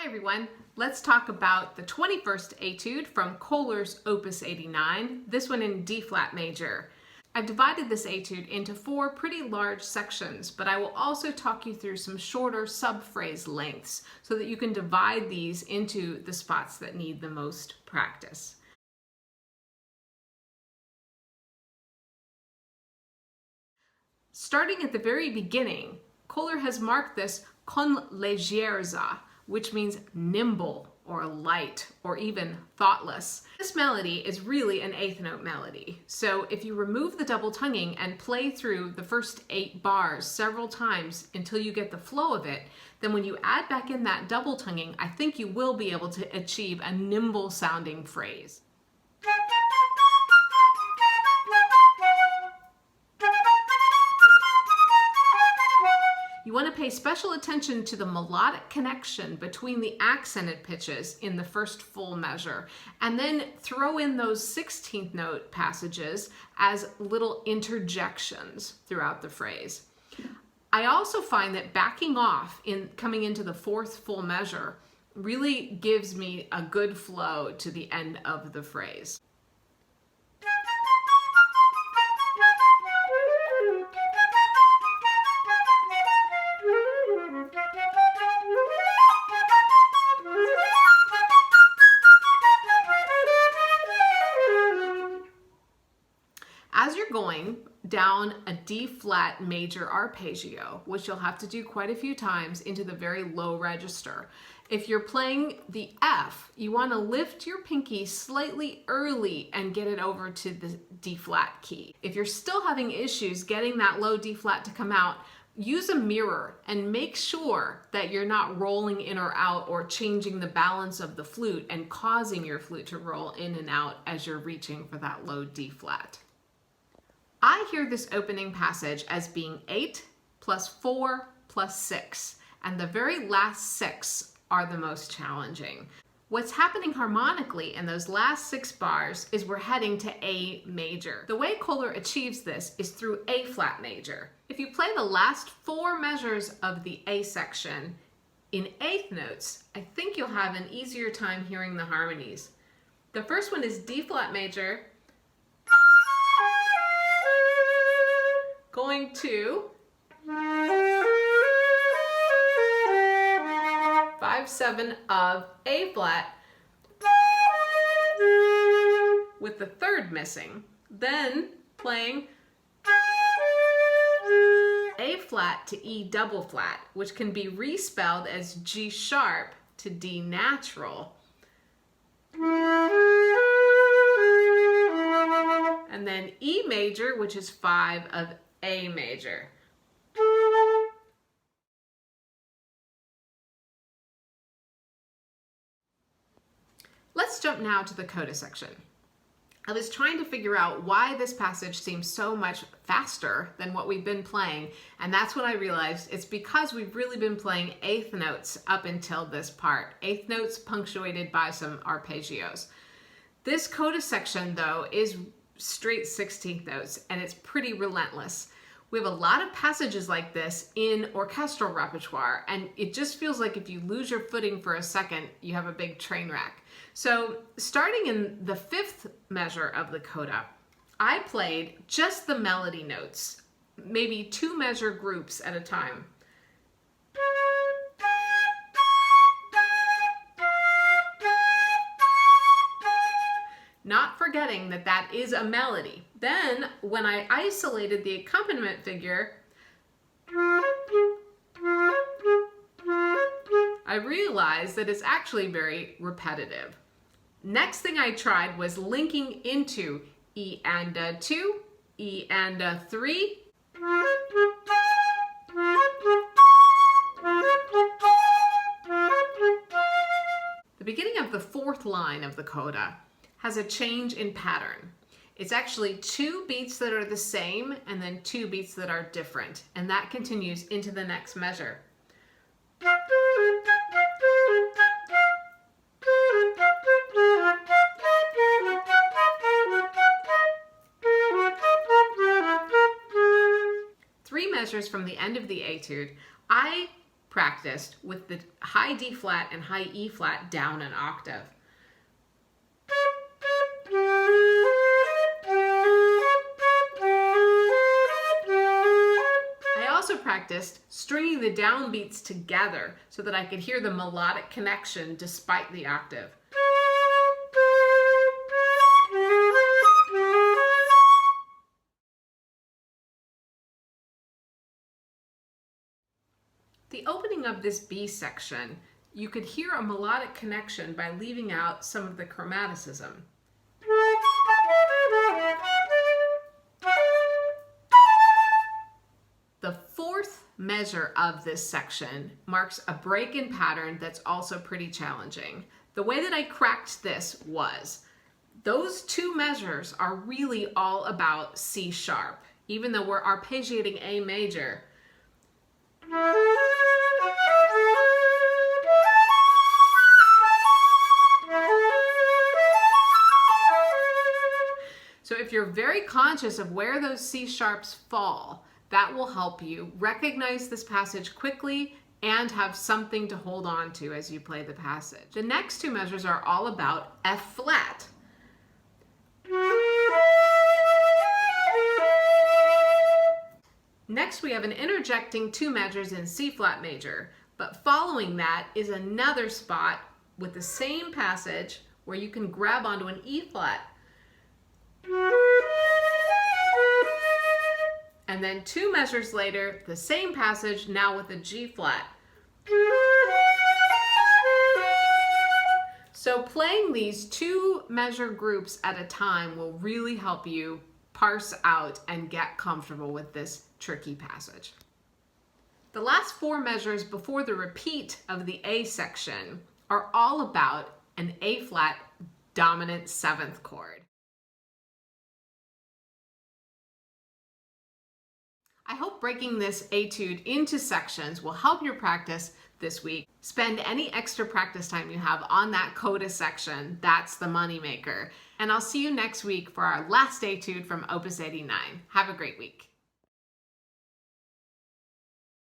Hi everyone, let's talk about the 21st Etude from Köhler's Opus 89, this one in D flat major. I've divided this etude into 4 pretty large sections, but I will also talk you through some shorter sub-phrase lengths so that you can divide these into the spots that need the most practice. Starting at the very beginning, Köhler has marked this con leggerezza, which means nimble or light or even thoughtless. This melody is really an 8th note melody. So if you remove the double tonguing and play through the first 8 bars several times until you get the flow of it, then when you add back in that double tonguing, I think you will be able to achieve a nimble sounding phrase. You want to pay special attention to the melodic connection between the accented pitches in the first full measure, and then throw in those 16th note passages as little interjections throughout the phrase. I also find that backing off in coming into the 4th full measure really gives me a good flow to the end of the phrase. As you're going down a D flat major arpeggio, which you'll have to do quite a few times into the very low register, if you're playing the F, you want to lift your pinky slightly early and get it over to the D flat key. If you're still having issues getting that low D flat to come out, use a mirror and make sure that you're not rolling in or out or changing the balance of the flute and causing your flute to roll in and out as you're reaching for that low D flat. I hear this opening passage as being 8 plus 4 plus 6, and the very last 6 are the most challenging. What's happening harmonically in those last 6 bars is we're heading to A major. The way Köhler achieves this is through A flat major. If you play the last 4 measures of the A section in 8th notes, I think you'll have an easier time hearing the harmonies. The first one is D flat major, going to 5/7 of A flat with the 3rd missing, then playing A flat to E double flat, which can be respelled as G sharp to D natural, and then E major, which is 5 of A major. Let's jump now to the coda section. I was trying to figure out why this passage seems so much faster than what we've been playing, and that's when I realized it's because we've really been playing 8th notes up until this part. 8th notes punctuated by some arpeggios. This coda section, though, is straight 16th notes, and it's pretty relentless. We have a lot of passages like this in orchestral repertoire, and it just feels like if you lose your footing for a second, you have a big train wreck. So starting in the 5th measure of the coda, I played just the melody notes, maybe 2 measure groups at a time. Not forgetting that that is a melody. Then, when I isolated the accompaniment figure, I realized that it's actually very repetitive. Next thing I tried was linking into E and a 2, E and a 3, the beginning of the 4th line of the coda has a change in pattern. It's actually 2 beats that are the same and then 2 beats that are different, and that continues into the next measure. Three measures from the end of the etude, I practiced with the high D flat and high E flat down an octave. I also practiced stringing the downbeats together so that I could hear the melodic connection despite the octave. The opening of this B section, you could hear a melodic connection by leaving out some of the chromaticism. The fourth measure of this section marks a break in pattern that's also pretty challenging. The way that I cracked this was, those two measures are really all about C sharp, even though we're arpeggiating A major. So if you're very conscious of where those C sharps fall, that will help you recognize this passage quickly and have something to hold on to as you play the passage. The next two measures are all about F flat. Next, we have an interjecting two measures in C flat major, but following that is another spot with the same passage where you can grab onto an E flat. And then two measures later, the same passage, now with a G flat. So playing these two measure groups at a time will really help you parse out and get comfortable with this tricky passage. The last four measures before the repeat of the A section are all about an A flat dominant seventh chord. I hope breaking this etude into sections will help your practice this week. Spend any extra practice time you have on that coda section. That's the moneymaker. And I'll see you next week for our last etude from Opus 89. Have a great week.